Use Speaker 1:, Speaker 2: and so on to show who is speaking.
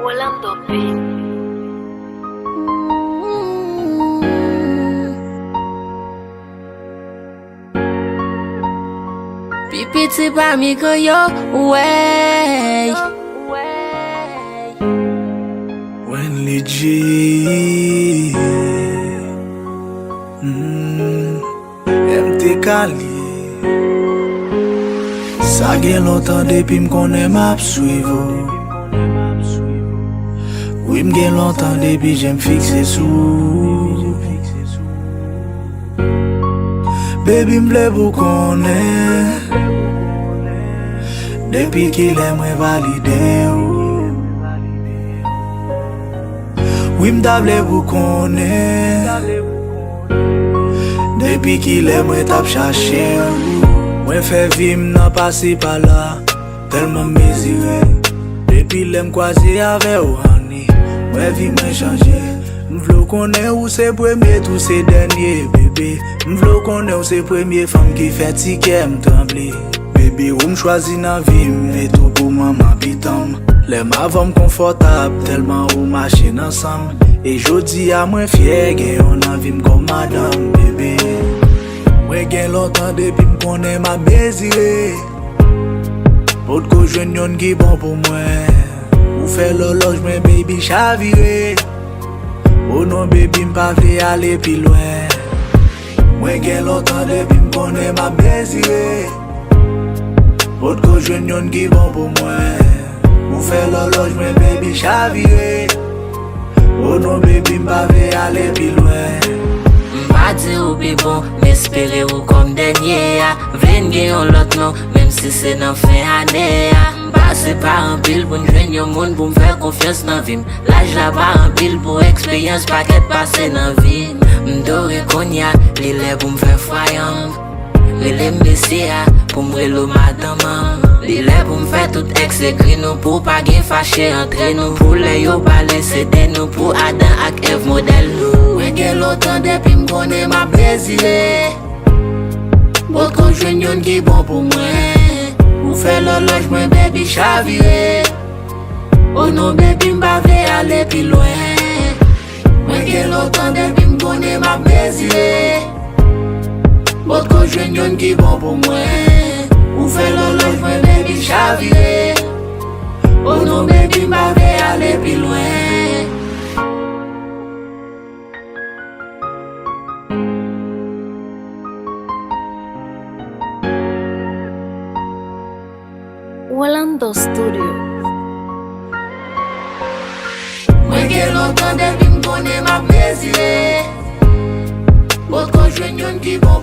Speaker 1: Orlando Beat.
Speaker 2: Pipiti pa mi ko yo, wey.
Speaker 3: When legit MT Kali Sa gen lontan depi m konen map suivo Oui m gen lontan depi jem fikse sou Baby m ble pou konen Depi ki lè mwen valide ou Oui m'dable pou konen Depi ki lè mwen tap chache Mwen fè vim nan pasi pa la Telman mezire Depi lè m'kwaze ave ou hani Mwen vi mwen chanje M'vlo konen ou se premye tou se denye bebe M'vlo konen ou se premye fam ki fè tike m'tremble Bebe ou m'chwazi nan vim Eto pou mwen m'abitam Lem avam konfortab, telman ou machin ansam E jodi a mwen fye gen yon avim kom madame, bebe Mwen gen lontan depi m konen ma bezire Pot ko jwen yon ki bon pou mwen Ou fe loloj mwen baby chavire O non baby m pa vle ale pi lwen Mwen gen lontan depi m konen ma bezire Pot ko jwen yon ki bon pou mwen Ou fè l'horloge mwen baby chavire Oh non baby m'pa vle ale pi lwen
Speaker 2: M'pa di ou bi bon, m'espere ou kom denye ya Vlen gen yon lot non, mem si se nan fin ane ya M'pase pa an pil pou n'jwen yon moun pou m'fè konfians nan vim L'aj la pa an pil pou eksperyans paket pase nan vim M'dore konya, li le pou m'fè fwayang Rele m'besi ya, pou m'relo madamam Li le pou m'fè tout ex ekri nou pou pa gen fache entre nou Pou le yo pale sede nou pou Adan ak Eve model nou Mwen gen lontan depi m'konen ma bezire Bot kon jwen yon ki bon pou mwen Ou fè l'horloge mwen baby chavire Oh non baby m'pa vle ale pi lwen Mwen gen lontan depi m'konen ma bezire Bot kon jwen yon ki bon pou mwen Ou fè l'horloge mwen baby chavire Oh non baby m'pa vle ale pi lwen
Speaker 1: Orlando Studio.
Speaker 2: Mwen gen lontan depi m'konen ma bezire Bot kon jwen yon ki bon